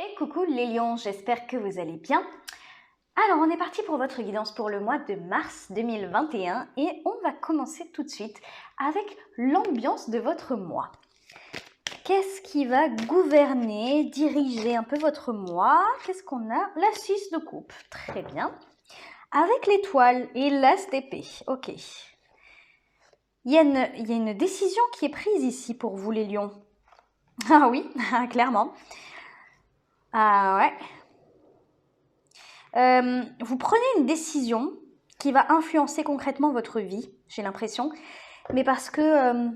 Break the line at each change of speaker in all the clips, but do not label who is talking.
Et coucou les lions, j'espère que vous allez bien. Alors on est parti pour votre guidance pour le mois de mars 2021 et on va commencer tout de suite avec l'ambiance de votre mois. Qu'est-ce qui va gouverner, diriger un peu votre mois? Qu'est-ce qu'on a? La 6 de coupe, très bien. Avec l'étoile et l'as d'épée, ok. Il y a une décision qui est prise ici pour vous les lions. Ah oui, clairement. Ah ouais. Vous prenez une décision qui va influencer concrètement votre vie, j'ai l'impression, mais parce que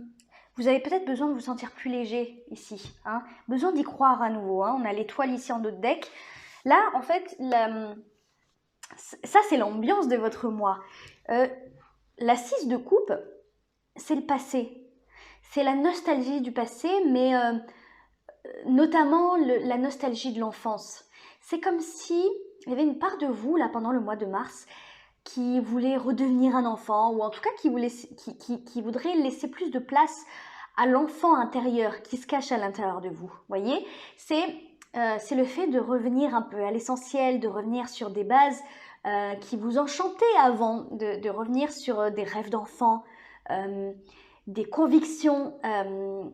vous avez peut-être besoin de vous sentir plus léger ici, hein, besoin d'y croire à nouveau. Hein. On a l'étoile ici en notre deck. Là, en fait, ça c'est l'ambiance de votre mois. La 6 de coupe, c'est le passé. C'est la nostalgie du passé, mais notamment la nostalgie de l'enfance. C'est comme si il y avait une part de vous, là, pendant le mois de mars, qui voulait redevenir un enfant, ou en tout cas qui voudrait laisser plus de place à l'enfant intérieur qui se cache à l'intérieur de vous. Voyez, c'est le fait de revenir un peu à l'essentiel, de revenir sur des bases qui vous enchantaient avant, de revenir sur des rêves d'enfant, des convictions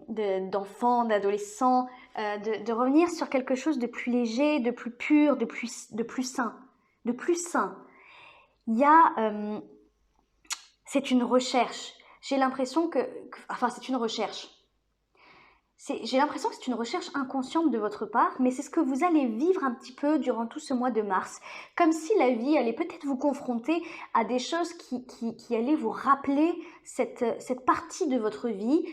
d'enfants, d'adolescents, de revenir sur quelque chose de plus léger, de plus pur, de plus sain. De plus sain. Il y a... c'est une recherche. J'ai l'impression enfin, c'est une recherche. J'ai l'impression que c'est une recherche inconsciente de votre part, mais c'est ce que vous allez vivre un petit peu durant tout ce mois de mars. Comme si la vie allait peut-être vous confronter à des choses qui allaient vous rappeler cette partie de votre vie,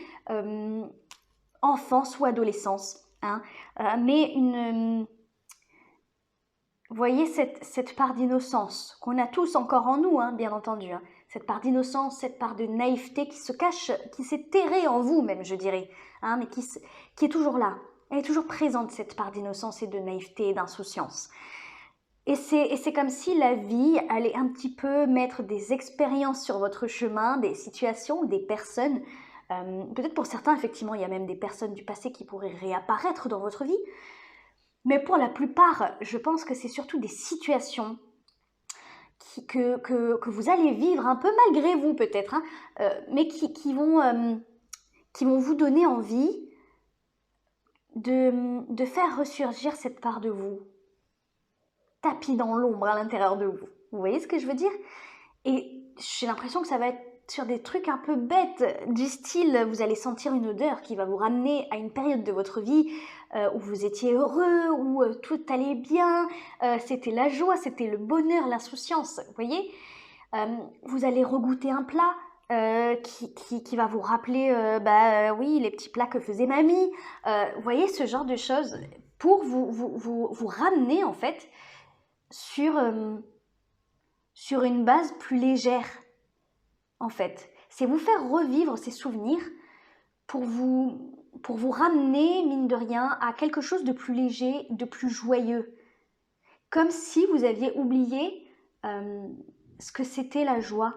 enfance ou adolescence. Hein, mais vous voyez cette part d'innocence qu'on a tous encore en nous, hein, bien entendu. Hein, cette part d'innocence, cette part de naïveté qui se cache, qui s'est terrée en vous même, je dirais, hein, mais qui est toujours là. Elle est toujours présente, cette part d'innocence et de naïveté et d'insouciance. Et c'est comme si la vie allait un petit peu mettre des expériences sur votre chemin, des situations ou des personnes. Peut-être pour certains, effectivement, il y a même des personnes du passé qui pourraient réapparaître dans votre vie. Mais pour la plupart, je pense que c'est surtout des situations que vous allez vivre un peu malgré vous peut-être, hein, mais qui vont vous donner envie de faire ressurgir cette part de vous, tapis dans l'ombre à l'intérieur de vous. Vous voyez ce que je veux dire? Et j'ai l'impression que ça va être sur des trucs un peu bêtes, du style, vous allez sentir une odeur qui va vous ramener à une période de votre vie où vous étiez heureux, où tout allait bien, c'était la joie, c'était le bonheur, l'insouciance, vous voyez. Vous allez regoûter un plat qui va vous rappeler, oui, les petits plats que faisait mamie. Vous voyez, ce genre de choses pour vous ramener, en fait, sur une base plus légère. En fait, c'est vous faire revivre ces souvenirs pour vous ramener, mine de rien, à quelque chose de plus léger, de plus joyeux. Comme si vous aviez oublié ce que c'était la joie,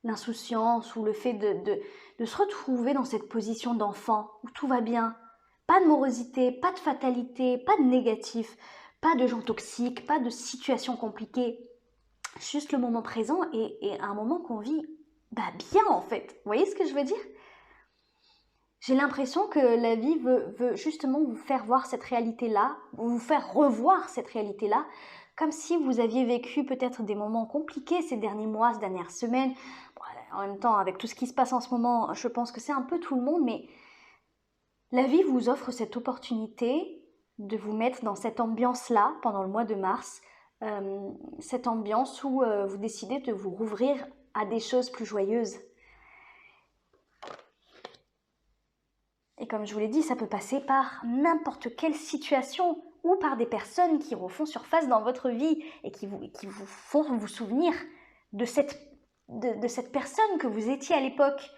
l'insouciance ou le fait de se retrouver dans cette position d'enfant où tout va bien. Pas de morosité, pas de fatalité, pas de négatif, pas de gens toxiques, pas de situations compliquées. Juste le moment présent et un moment qu'on vit bien en fait. Vous voyez ce que je veux dire? J'ai l'impression que la vie veut justement vous faire voir cette réalité-là, vous faire revoir cette réalité-là, comme si vous aviez vécu peut-être des moments compliqués ces derniers mois, ces dernières semaines. Bon, en même temps, avec tout ce qui se passe en ce moment, je pense que c'est un peu tout le monde, mais la vie vous offre cette opportunité de vous mettre dans cette ambiance-là pendant le mois de mars, cette ambiance où vous décidez de vous rouvrir à des choses plus joyeuses. Et comme je vous l'ai dit, ça peut passer par n'importe quelle situation ou par des personnes qui refont surface dans votre vie et qui vous font vous souvenir de cette personne que vous étiez à l'époque.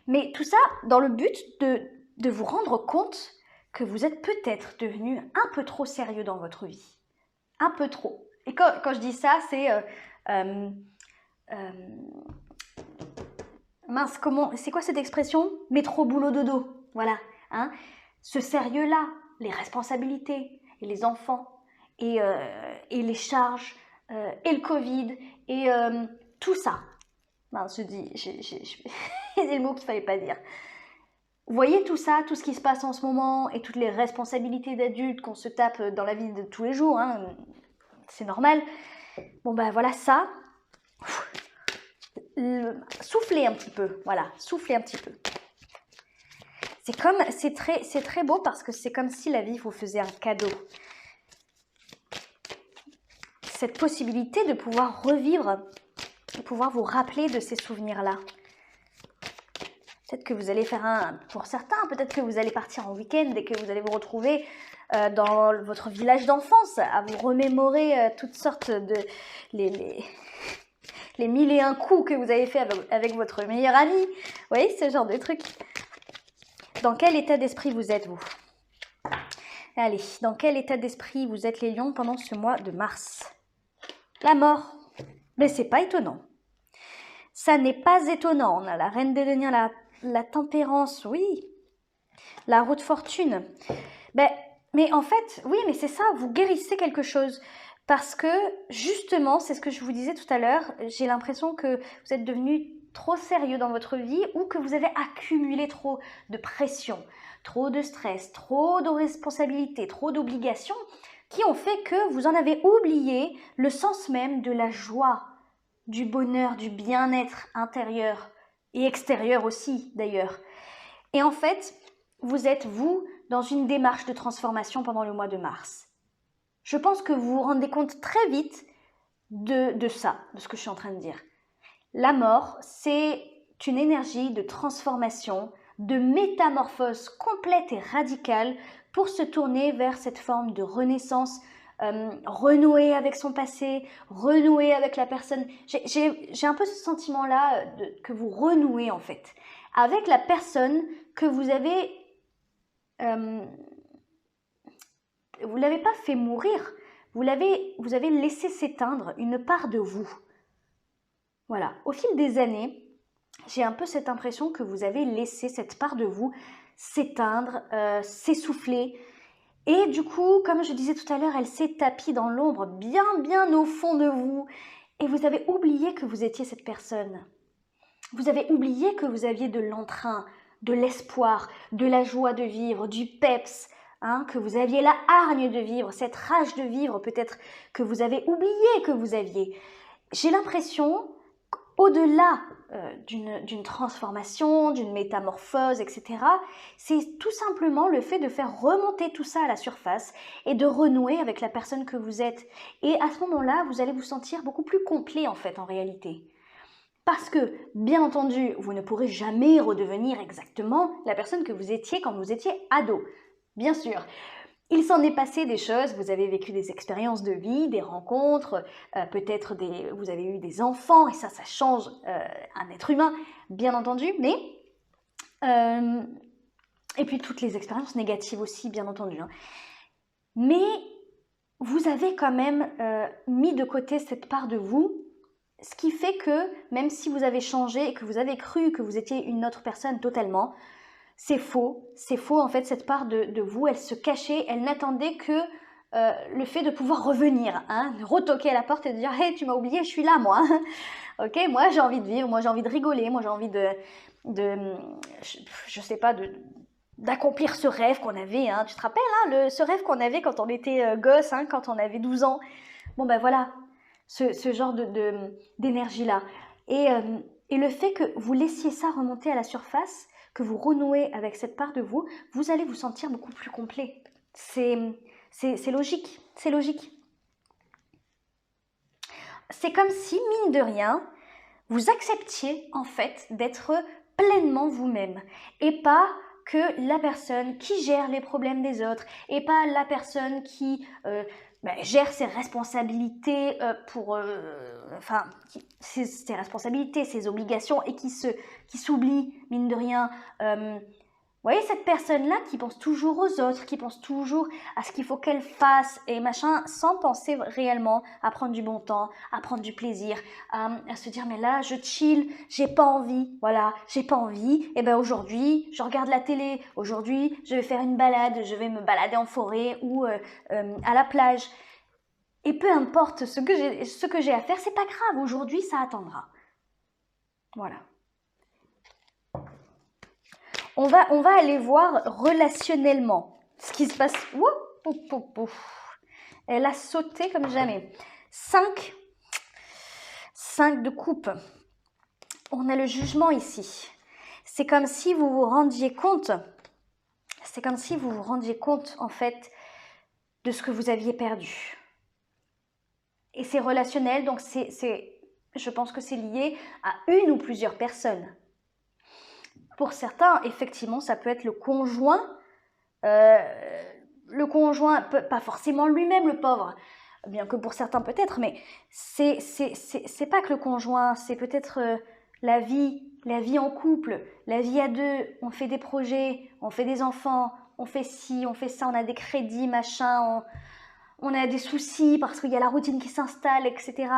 Mais tout ça dans le but de vous rendre compte que vous êtes peut-être devenu un peu trop sérieux dans votre vie. Un peu trop. Et quand je dis ça, c'est... mince, c'est quoi cette expression? Métro boulot dodo. Voilà. Hein, ce sérieux-là, les responsabilités. et les enfants, et les charges, et le Covid, et tout ça. Ben, je dis, j'ai le mot qu'il ne fallait pas dire. Vous voyez tout ça, tout ce qui se passe en ce moment, et toutes les responsabilités d'adultes qu'on se tape dans la vie de tous les jours, hein, c'est normal. Bon ben voilà ça. Soufflez un petit peu, voilà, soufflez un petit peu. C'est très beau parce que c'est comme si la vie vous faisait un cadeau. Cette possibilité de pouvoir revivre, de pouvoir vous rappeler de ces souvenirs-là. Peut-être que vous allez faire pour certains, peut-être que vous allez partir en week-end et que vous allez vous retrouver dans votre village d'enfance à vous remémorer toutes sortes de... les 1001 coups que vous avez fait avec votre meilleur ami. Vous voyez, ce genre de truc. Dans quel état d'esprit vous êtes, vous? Allez, dans quel état d'esprit vous êtes les lions pendant ce mois de mars? La mort. Mais c'est pas étonnant. Ça n'est pas étonnant. On a la reine des deniers, la tempérance, oui. La roue de fortune. Mais en fait, oui, mais c'est ça, vous guérissez quelque chose. Parce que, justement, c'est ce que je vous disais tout à l'heure, j'ai l'impression que vous êtes devenu trop sérieux dans votre vie ou que vous avez accumulé trop de pression, trop de stress, trop de responsabilités, trop d'obligations qui ont fait que vous en avez oublié le sens même de la joie, du bonheur, du bien-être intérieur et extérieur aussi d'ailleurs. Et en fait, vous êtes, vous, dans une démarche de transformation pendant le mois de mars. Je pense que vous vous rendez compte très vite de ça, de ce que je suis en train de dire. La mort, c'est une énergie de transformation, de métamorphose complète et radicale pour se tourner vers cette forme de renaissance, renouer avec son passé, renouer avec la personne. J'ai un peu ce sentiment-là que vous renouez en fait, avec la personne que vous avez... vous ne l'avez pas fait mourir, vous avez laissé s'éteindre une part de vous. Voilà, au fil des années, j'ai un peu cette impression que vous avez laissé cette part de vous s'éteindre, s'essouffler. Et du coup, comme je disais tout à l'heure, elle s'est tapie dans l'ombre, bien, bien au fond de vous. Et vous avez oublié que vous étiez cette personne. Vous avez oublié que vous aviez de l'entrain, de l'espoir, de la joie de vivre, du peps, que vous aviez la hargne de vivre, cette rage de vivre peut-être que vous avez oublié que vous aviez. J'ai l'impression qu'au-delà d'une transformation, d'une métamorphose, etc., c'est tout simplement le fait de faire remonter tout ça à la surface et de renouer avec la personne que vous êtes. Et à ce moment-là, vous allez vous sentir beaucoup plus complet en fait, en réalité. Parce que, bien entendu, vous ne pourrez jamais redevenir exactement la personne que vous étiez quand vous étiez ado. Bien sûr, il s'en est passé des choses, vous avez vécu des expériences de vie, des rencontres, peut-être vous avez eu des enfants, et ça change un être humain, bien entendu, mais... et puis toutes les expériences négatives aussi, bien entendu. Mais vous avez quand même mis de côté cette part de vous, ce qui fait que même si vous avez changé et que vous avez cru que vous étiez une autre personne totalement, c'est faux en fait, cette part de vous, elle se cachait, elle n'attendait que le fait de pouvoir revenir, retoquer à la porte et de dire « Hey, tu m'as oublié, je suis là moi, ok, moi j'ai envie de vivre, moi j'ai envie de rigoler, moi j'ai envie je sais pas, d'accomplir ce rêve qu'on avait, tu te rappelles, ce rêve qu'on avait quand on était gosse, quand on avait 12 ans, bon ben voilà, ce genre d'énergie-là. Et le fait que vous laissiez ça remonter à la surface, que vous renouez avec cette part de vous, vous allez vous sentir beaucoup plus complet. C'est logique, c'est logique. C'est comme si, mine de rien, vous acceptiez en fait d'être pleinement vous-même et pas que la personne qui gère les problèmes des autres et pas la personne qui gère ses responsabilités ses responsabilités, ses obligations et qui s'oublie, mine de rien, voyez cette personne-là qui pense toujours aux autres, qui pense toujours à ce qu'il faut qu'elle fasse et machin, sans penser réellement à prendre du bon temps, à prendre du plaisir, à se dire mais là je chill, j'ai pas envie, voilà, j'ai pas envie, et ben aujourd'hui je regarde la télé, aujourd'hui je vais faire une balade, je vais me balader en forêt ou à la plage. Et peu importe ce que j'ai à faire, c'est pas grave, aujourd'hui ça attendra. Voilà. On va aller voir relationnellement ce qui se passe. Elle a sauté comme jamais. 5 de coupe. On a le jugement ici. C'est comme si vous vous rendiez compte. C'est comme si vous vous rendiez compte, en fait, de ce que vous aviez perdu. Et c'est relationnel, donc je pense que c'est lié à une ou plusieurs personnes. Pour certains, effectivement, ça peut être le conjoint. Le conjoint, pas forcément lui-même, le pauvre, bien que pour certains peut-être, mais c'est pas que le conjoint, c'est peut-être la vie en couple, la vie à deux. On fait des projets, on fait des enfants, on fait ci, on fait ça, on a des crédits, machin, on a des soucis parce qu'il y a la routine qui s'installe, etc.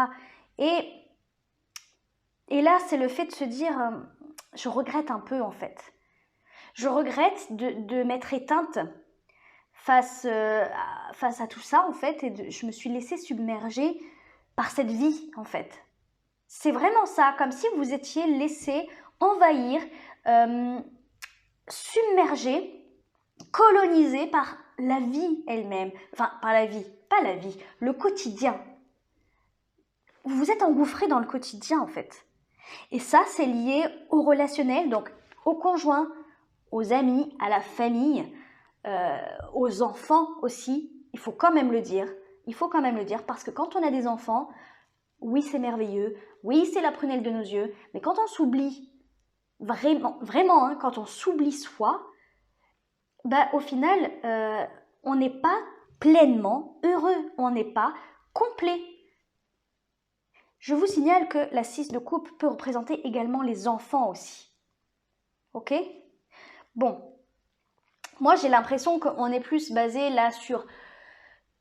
Et là, c'est le fait de se dire, je regrette un peu en fait. Je regrette de m'être éteinte face à tout ça en fait, et je me suis laissée submerger par cette vie en fait. C'est vraiment ça, comme si vous étiez laissé envahir, submergé, colonisé par la vie elle-même. Enfin, par la vie, pas la vie, le quotidien. Vous vous êtes engouffré dans le quotidien en fait. Et ça, c'est lié au relationnel, donc au conjoint, aux amis, à la famille, aux enfants aussi. Il faut quand même le dire. Il faut quand même le dire parce que quand on a des enfants, oui, c'est merveilleux. Oui, c'est la prunelle de nos yeux. Mais quand on s'oublie, vraiment, hein, quand on s'oublie soi, bah, au final, on n'est pas pleinement heureux. On n'est pas complet. Je vous signale que la 6 de coupe peut représenter également les enfants aussi. Ok? Bon. Moi, j'ai l'impression qu'on est plus basé là sur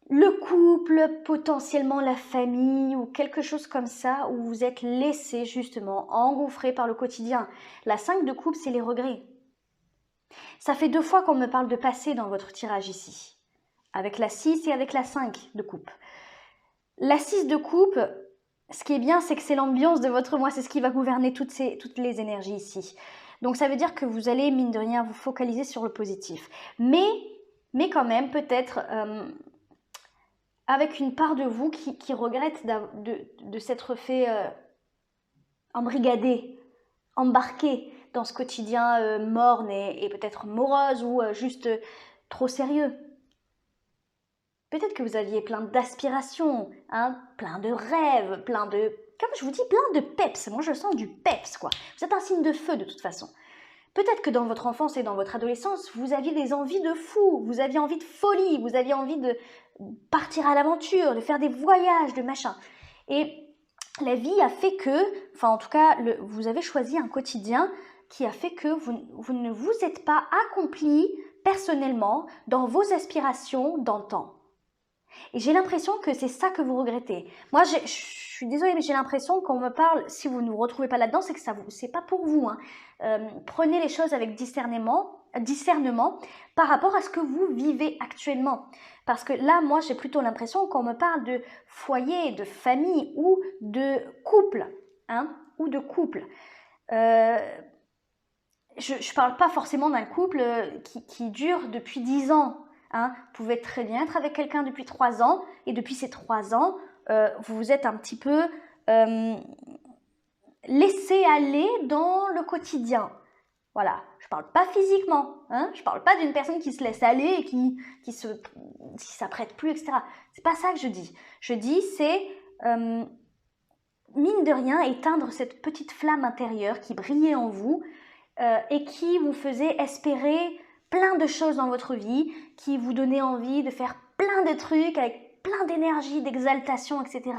le couple, potentiellement la famille ou quelque chose comme ça où vous êtes laissé justement engouffré par le quotidien. La 5 de coupe, c'est les regrets. Ça fait 2 fois qu'on me parle de passé dans votre tirage ici, avec la 6 et avec la 5 de coupe. La 6 de coupe, ce qui est bien, c'est que c'est l'ambiance de votre mois, c'est ce qui va gouverner toutes les énergies ici. Donc ça veut dire que vous allez, mine de rien, vous focaliser sur le positif. Mais quand même, peut-être avec une part de vous qui regrette de s'être fait embrigader, embarquer dans ce quotidien morne et peut-être morose ou juste trop sérieux. Peut-être que vous aviez plein d'aspirations, hein, plein de rêves, plein de... Comme je vous dis, plein de peps. Moi, je sens du peps, quoi. Vous êtes un signe de feu, de toute façon. Peut-être que dans votre enfance et dans votre adolescence, vous aviez des envies de fou, vous aviez envie de folie, vous aviez envie de partir à l'aventure, de faire des voyages, de machin. Et la vie a fait que, enfin en tout cas, vous avez choisi un quotidien qui a fait que vous ne vous êtes pas accompli personnellement dans vos aspirations d'antan. Et j'ai l'impression que c'est ça que vous regrettez. Moi, je suis désolée, mais j'ai l'impression qu'on me parle, si vous ne vous retrouvez pas là-dedans, c'est que c'est pas pour vous. Hein. Prenez les choses avec discernement par rapport à ce que vous vivez actuellement. Parce que là, moi, j'ai plutôt l'impression qu'on me parle de foyer, de famille ou de couple. Hein, ou de couple. Je ne parle pas forcément d'un couple qui dure depuis 10 ans. Hein, vous pouvez très bien être avec quelqu'un depuis 3 ans et depuis ces 3 ans, vous vous êtes un petit peu laissé aller dans le quotidien. Voilà, je parle pas physiquement, hein, je parle pas d'une personne qui se laisse aller et qui s'apprête plus, etc. C'est pas ça que je dis. Je dis c'est mine de rien éteindre cette petite flamme intérieure qui brillait en vous et qui vous faisait espérer plein de choses dans votre vie, qui vous donnait envie de faire plein de trucs avec plein d'énergie, d'exaltation, etc.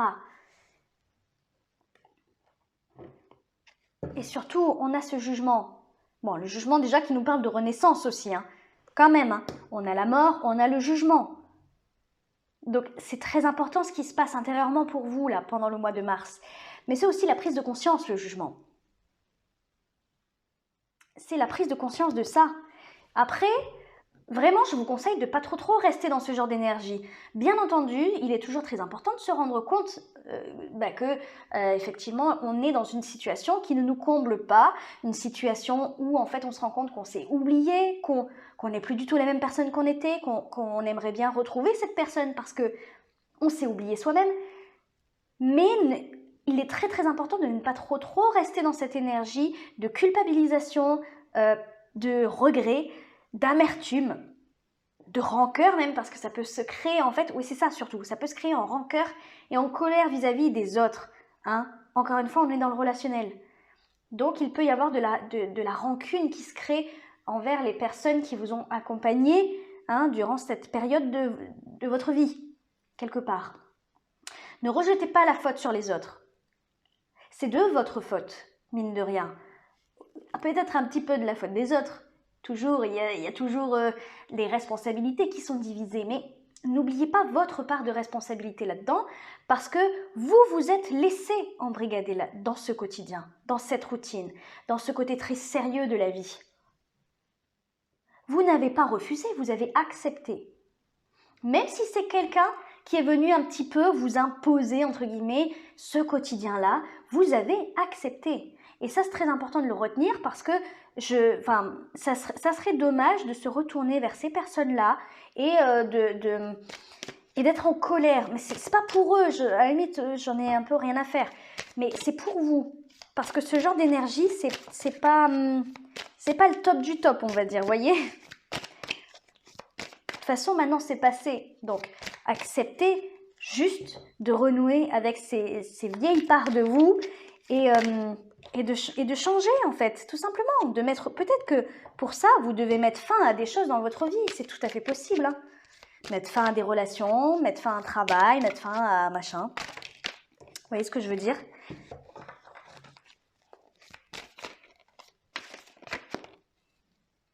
Et surtout, on a ce jugement. Bon, le jugement déjà qui nous parle de renaissance aussi, hein. Quand même, hein. On a la mort, on a le jugement. Donc c'est très important ce qui se passe intérieurement pour vous là pendant le mois de mars. Mais c'est aussi la prise de conscience, le jugement. C'est la prise de conscience de ça. Après, vraiment, je vous conseille de ne pas trop rester dans ce genre d'énergie. Bien entendu, il est toujours très important de se rendre compte que effectivement, on est dans une situation qui ne nous comble pas, une situation où en fait on se rend compte qu'on s'est oublié, qu'on n'est plus du tout la même personne qu'on était, qu'on aimerait bien retrouver cette personne parce que on s'est oublié soi-même. Mais il est très important de ne pas trop rester dans cette énergie de culpabilisation, de regret, d'amertume, de rancœur même, parce que ça peut se créer en fait, oui c'est ça surtout, ça peut se créer en rancœur et en colère vis-à-vis des autres. Hein. Encore une fois, on est dans le relationnel. Donc il peut y avoir de la rancune qui se crée envers les personnes qui vous ont accompagné durant cette période de votre vie, quelque part. Ne rejetez pas la faute sur les autres. C'est de votre faute, mine de rien. Peut-être un petit peu de la faute des autres. Toujours, il y a toujours des responsabilités qui sont divisées, mais n'oubliez pas votre part de responsabilité là-dedans, parce que vous vous êtes laissé embrigader là, dans ce quotidien, dans cette routine, dans ce côté très sérieux de la vie. Vous n'avez pas refusé, vous avez accepté. Même si c'est quelqu'un qui est venu un petit peu vous imposer, entre guillemets, ce quotidien-là, vous avez accepté. Et ça, c'est très important de le retenir parce que ça serait dommage de se retourner vers ces personnes-là et d'être en colère. Mais c'est pas pour eux, à la limite, j'en ai un peu rien à faire. Mais c'est pour vous. Parce que ce genre d'énergie, c'est pas le top du top, on va dire, vous voyez ? De toute façon, maintenant, c'est passé. Donc, acceptez juste de renouer avec ces vieilles parts de vous et de changer, en fait, tout simplement. De mettre, peut-être que pour ça, vous devez mettre fin à des choses dans votre vie. C'est tout à fait possible. Hein. Mettre fin à des relations, mettre fin à un travail, mettre fin à machin. Vous voyez ce que je veux dire ?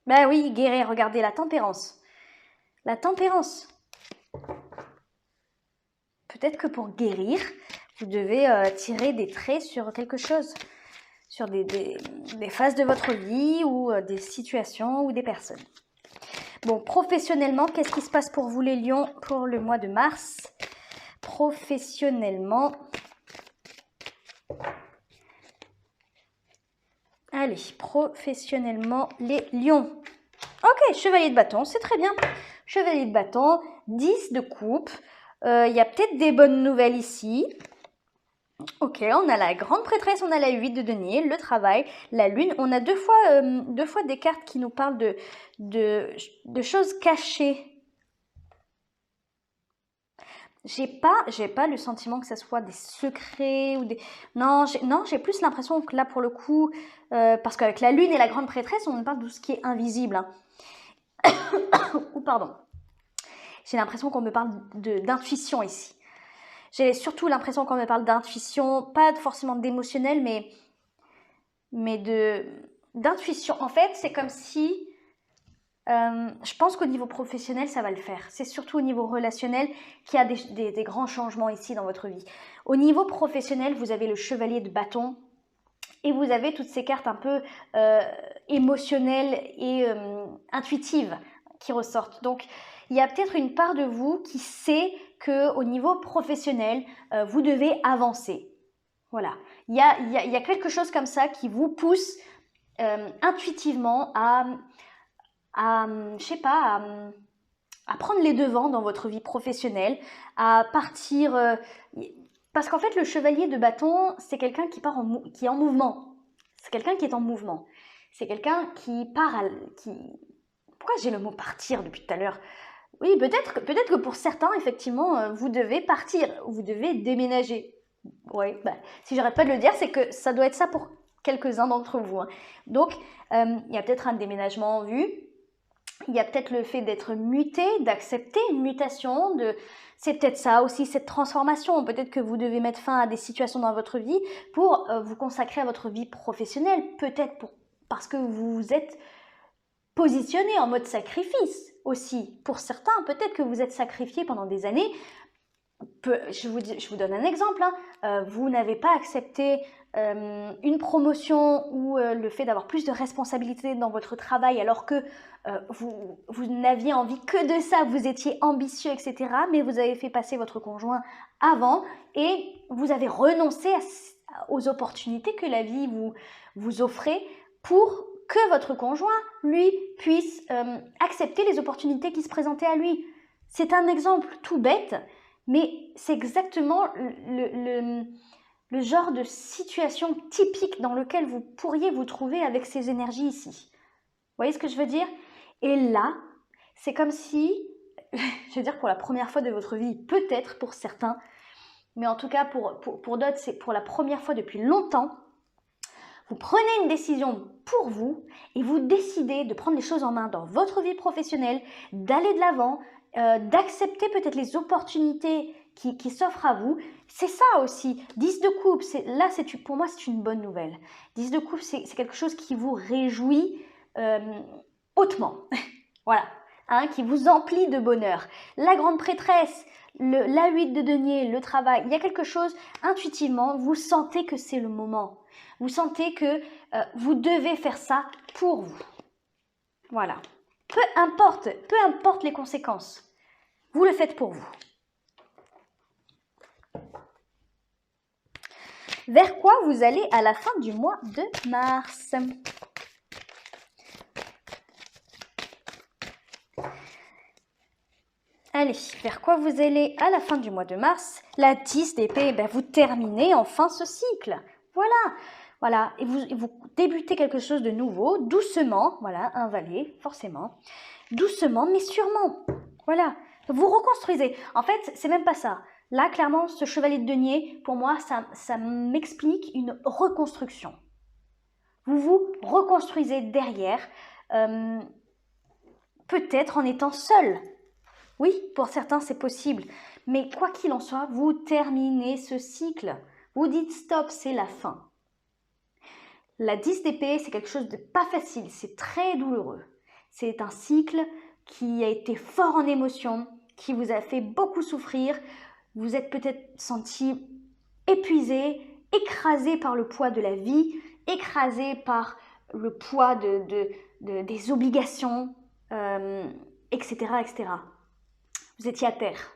Ben oui, guérir, regardez la tempérance. La tempérance. Peut-être que pour guérir, vous devez tirer des traits sur quelque chose, sur des phases de votre vie ou des situations ou des personnes. Bon, professionnellement, qu'est-ce qui se passe pour vous les lions pour le mois de mars ? Professionnellement, allez, professionnellement, les lions. Ok, chevalier de bâton, c'est très bien. Chevalier de bâton, 10 de coupe. Il y a peut-être des bonnes nouvelles ici. Ok, on a la grande prêtresse, on a la 8 de denier, le travail, la lune. On a deux fois des cartes qui nous parlent de choses cachées. J'ai pas le sentiment que ce soit des secrets ou des... Non, j'ai plus l'impression que là, pour le coup, parce qu'avec la lune et la grande prêtresse, on parle de tout ce qui est invisible. Hein. Ou pardon. J'ai l'impression qu'on me parle d'intuition ici. J'ai surtout l'impression qu'on me parle d'intuition, pas forcément d'émotionnel, mais d'intuition. En fait, c'est comme si... je pense qu'au niveau professionnel, ça va le faire. C'est surtout au niveau relationnel qu'il y a des grands changements ici dans votre vie. Au niveau professionnel, vous avez le chevalier de bâton et vous avez toutes ces cartes un peu émotionnelles et intuitives qui ressortent. Donc, il y a peut-être une part de vous qui sait qu'au niveau professionnel, vous devez avancer. Voilà. Il y a quelque chose comme ça qui vous pousse intuitivement à prendre les devants dans votre vie professionnelle, à partir... parce qu'en fait, le chevalier de bâton, c'est quelqu'un qui est en mouvement. C'est quelqu'un qui est en mouvement. C'est quelqu'un qui part Pourquoi j'ai le mot partir depuis tout à l'heure ? Oui, peut-être que pour certains, effectivement, vous devez partir, vous devez déménager. Oui, si j'arrête pas de le dire, c'est que ça doit être ça pour quelques-uns d'entre vous. Hein. Donc, il y a peut-être un déménagement en vue. Il y a peut-être le fait d'être muté, d'accepter une mutation, c'est peut-être ça aussi, cette transformation. Peut-être que vous devez mettre fin à des situations dans votre vie pour vous consacrer à votre vie professionnelle. Peut-être parce que vous vous êtes positionné en mode sacrifice aussi. Pour certains, peut-être que vous êtes sacrifié pendant des années. Je vous donne un exemple, hein. Vous n'avez pas accepté une promotion ou le fait d'avoir plus de responsabilités dans votre travail alors que vous n'aviez envie que de ça, vous étiez ambitieux, etc. Mais vous avez fait passer votre conjoint avant et vous avez renoncé aux opportunités que la vie vous offrait pour que votre conjoint, lui, puisse accepter les opportunités qui se présentaient à lui. C'est un exemple tout bête, mais c'est exactement le genre de situation typique dans lequel vous pourriez vous trouver avec ces énergies ici. Vous voyez ce que je veux dire? Et là, c'est comme si, je veux dire pour la première fois de votre vie, peut-être pour certains, mais en tout cas pour d'autres, c'est pour la première fois depuis longtemps, vous prenez une décision pour vous et vous décidez de prendre les choses en main dans votre vie professionnelle, d'aller de l'avant, d'accepter peut-être les opportunités qui s'offrent à vous. C'est ça aussi. 10 de coupe, là, pour moi, c'est une bonne nouvelle. 10 de coupe, c'est quelque chose qui vous réjouit hautement. Voilà, hein, qui vous emplit de bonheur. La grande prêtresse, la 8 de denier, le travail, il y a quelque chose, intuitivement, vous sentez que c'est le moment. Vous sentez que vous devez faire ça pour vous. Voilà. Peu importe les conséquences, vous le faites pour vous. Vers quoi vous allez à la fin du mois de mars? Allez, vers quoi vous allez à la fin du mois de mars? La 10 d'épée, vous terminez enfin ce cycle. Voilà, et vous débutez quelque chose de nouveau, doucement, voilà, un valet, forcément, doucement, mais sûrement, voilà, vous reconstruisez. En fait, c'est même pas ça. Là, clairement, ce chevalier de denier, pour moi, ça m'explique une reconstruction. Vous vous reconstruisez derrière, peut-être en étant seul. Oui, pour certains, c'est possible, mais quoi qu'il en soit, vous terminez ce cycle. Vous dites stop, c'est la fin. La 10 d'épée, c'est quelque chose de pas facile, c'est très douloureux. C'est un cycle qui a été fort en émotion, qui vous a fait beaucoup souffrir. Vous êtes peut-être senti épuisé, écrasé par le poids de la vie, écrasé par le poids des obligations, etc., etc. Vous étiez à terre.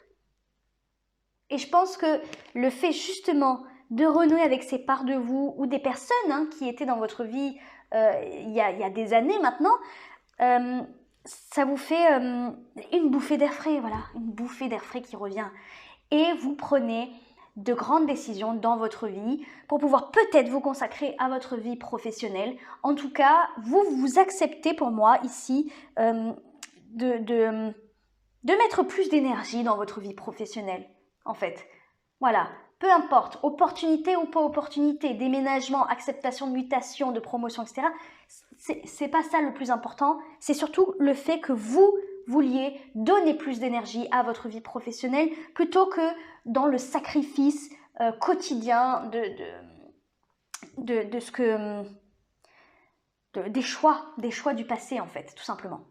Et je pense que le fait justement de renouer avec ces parts de vous ou des personnes qui étaient dans votre vie il y a des années maintenant, ça vous fait une bouffée d'air frais, voilà, une bouffée d'air frais qui revient. Et vous prenez de grandes décisions dans votre vie pour pouvoir peut-être vous consacrer à votre vie professionnelle. En tout cas, vous acceptez pour moi ici de mettre plus d'énergie dans votre vie professionnelle, en fait. Voilà. Peu importe, opportunité ou pas opportunité, déménagement, acceptation de mutation, de promotion, etc. C'est pas ça le plus important. C'est surtout le fait que vous vouliez donner plus d'énergie à votre vie professionnelle plutôt que dans le sacrifice quotidien des choix du passé, en fait, tout simplement.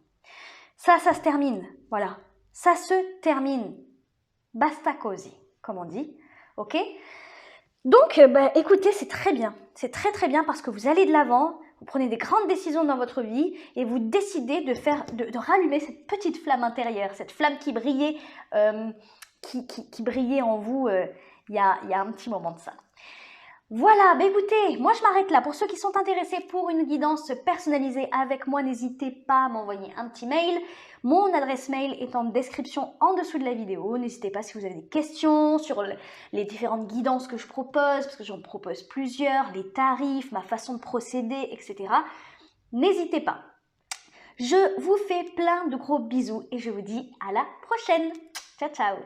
Ça se termine, voilà. Ça se termine. Basta così, comme on dit. Ok? Donc, écoutez, c'est très bien. C'est très très bien parce que vous allez de l'avant, vous prenez des grandes décisions dans votre vie et vous décidez de rallumer cette petite flamme intérieure, cette flamme qui brillait, qui brillait en vous il y a un petit moment de ça. Voilà, écoutez, moi je m'arrête là. Pour ceux qui sont intéressés pour une guidance personnalisée avec moi, n'hésitez pas à m'envoyer un petit mail. Mon adresse mail est en description en dessous de la vidéo. N'hésitez pas si vous avez des questions sur les différentes guidances que je propose, parce que j'en propose plusieurs, les tarifs, ma façon de procéder, etc. N'hésitez pas. Je vous fais plein de gros bisous et je vous dis à la prochaine. Ciao, ciao!